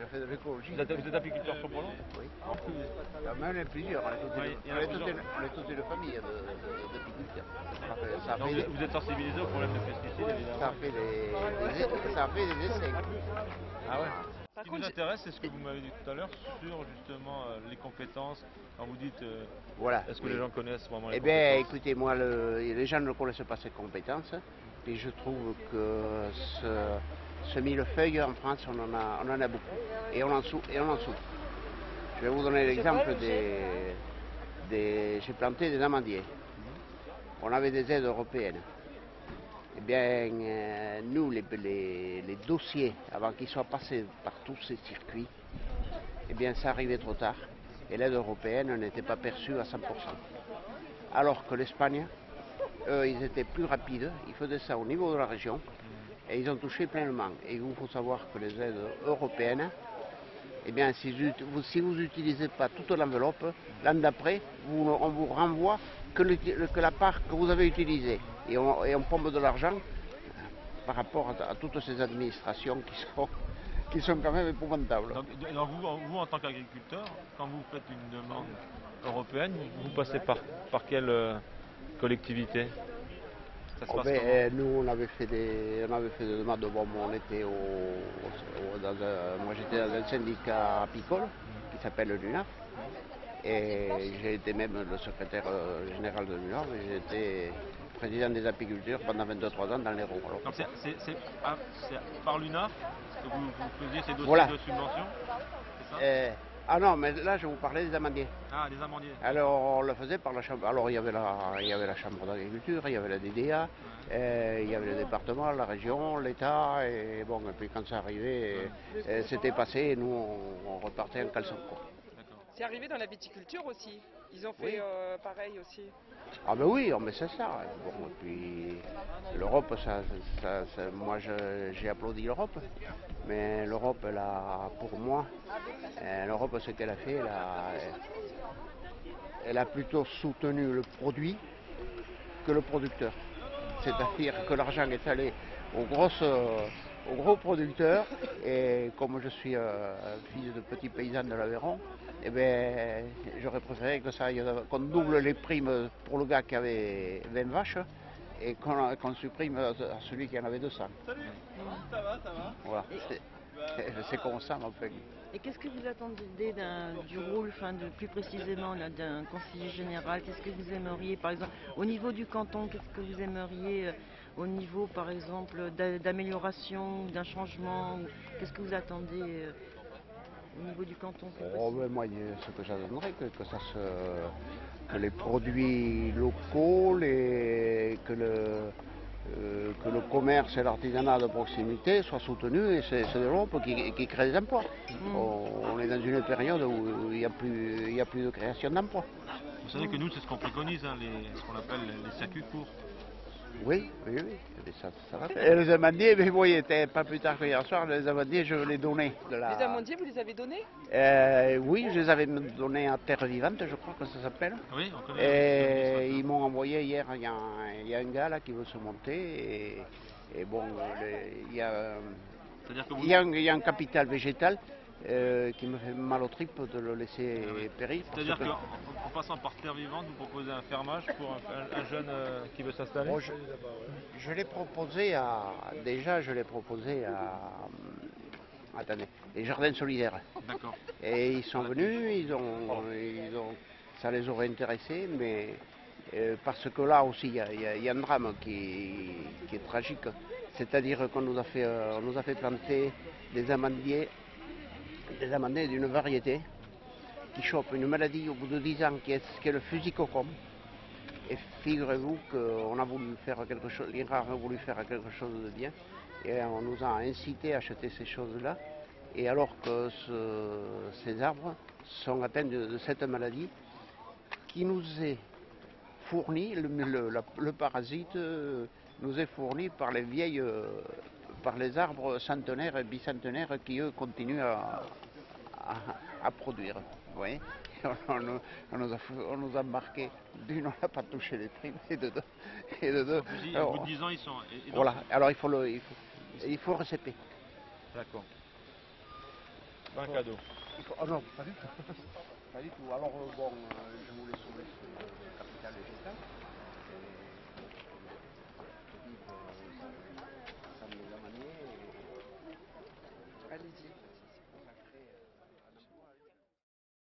fait de l'écologie. Vous êtes apiculteur Chambrelan? Oui. On est plusieurs, Oui, il y en a plusieurs. on est toute une famille d'apiculteurs. Donc vous êtes sensibilisé au problème de pesticides, évidemment. Ça fait des essais. Ah ouais. Par Ce qui contre, vous intéresse, c'est ce que vous m'avez dit tout à l'heure sur justement les compétences. Quand vous dites, Voilà. est-ce que les gens connaissent vraiment les Eh bien, compétences? écoutez, moi, les gens ne connaissent pas ces compétences. Et je trouve que ce millefeuille, en France, on en a beaucoup. Et on en souffre. Je vais vous donner l'exemple j'ai planté des amandiers. On avait des aides européennes. Eh bien, nous, les dossiers, avant qu'ils soient passés par tous ces circuits, eh bien, ça arrivait trop tard. Et l'aide européenne n'était pas perçue à 100%. Alors que l'Espagne, eux, ils étaient plus rapides, ils faisaient ça au niveau de la région, et ils ont touché pleinement. Et il faut savoir que les aides européennes, eh bien, si vous n'utilisez pas toute l'enveloppe, l'an d'après, on vous renvoie que la part que vous avez utilisée. Et on pompe de l'argent par rapport à toutes ces administrations qui sont quand même épouvantables. Donc vous, en tant qu'agriculteur, quand vous faites une demande européenne, vous passez par quelle collectivité? Ça se passe comment? Nous, on avait fait des demandes. Bon, on était moi, j'étais dans un syndicat apicole qui s'appelle l'UNAF. Et j'ai été même le secrétaire général de l'UNAF. Et j'ai été président des apiculteurs pendant 23 ans dans l'Hérault. Donc c'est par l'UNAF que vous faisiez ces dossiers Voilà. de subvention? Ah non, mais là je vous parlais des amandiers. Ah, des amandiers. Alors on le faisait par la chambre. Alors il y avait la chambre d'agriculture, il y avait la DDA, il y avait le département, la région, l'État, et bon, et puis quand ça arrivait, c'était passé, et nous on repartait en caleçon. c'est arrivé dans la viticulture aussi. Ils ont fait pareil aussi. Ah ben oui, mais c'est ça. Bon, et puis l'Europe, moi j'ai applaudi l'Europe, mais l'Europe, pour moi, l'Europe, ce qu'elle a fait, elle a plutôt soutenu le produit que le producteur. C'est-à-dire que l'argent est allé aux gros producteurs, et comme je suis fils de petit paysan de l'Aveyron, eh bien, j'aurais préféré qu'on double les primes pour le gars qui avait 20 vaches et qu'on supprime à celui qui en avait 200. Salut, ça va? Voilà, c'est comme ça, en fait. Et qu'est-ce que vous attendez du rôle, plus précisément d'un conseiller général? Qu'est-ce que vous aimeriez, par exemple, au niveau du canton, qu'est-ce que vous aimeriez au niveau, par exemple, d'amélioration, d'un changement? Qu'est-ce que vous attendez au niveau du canton? Moi, ce que j'attendrais, que les produits locaux, que le commerce et l'artisanat de proximité soient soutenus, et c'est l'Europe qui crée des emplois. On est dans une période où il n'y a plus de création d'emplois. Vous savez que nous, c'est ce qu'on préconise, hein, ce qu'on appelle les circuits courts. Oui. Ça va. Et les amandiers, vous voyez, pas plus tard que hier soir, les amandiers, je les donnais. Les amandiers, vous les avez donnés? Oui, je les avais donnés à Terre Vivante, je crois que ça s'appelle. Oui, on connaît. Et ils m'ont envoyé hier, il y a un gars là qui veut se monter, et bon, il y a un capital végétal qui me fait mal aux tripes de le laisser périr. C'est-à-dire qu'en passant par Terre Vivante, vous proposez un fermage pour un jeune qui veut s'installer? Je l'ai proposé attendez, les jardins solidaires. D'accord. Et ils sont venus, ça les aurait intéressés, mais parce que là aussi il y a un drame qui est tragique. C'est-à-dire qu'on nous a fait planter des amandiers d'une variété qui chope une maladie au bout de 10 ans qui est le fusicocum. Et figurez-vous qu'on a voulu faire quelque chose, l'INRA a voulu faire quelque chose de bien, et on nous a incité à acheter ces choses-là, et alors que ces arbres sont atteints de cette maladie qui nous est fournie, le parasite nous est fourni par les arbres centenaires et bicentenaires qui eux continuent à produire. Vous voyez, on nous a marqué, d'une, on n'a pas touché les primes, et de deux. Au bout de 10 ans, ils sont. Voilà, alors il faut RCP. D'accord. Pas un cadeau. Oh non, pas du tout. Pas du tout. Alors bon, je voulais sauver le capital végétal. Et, ça me l'a manié. Allez-y.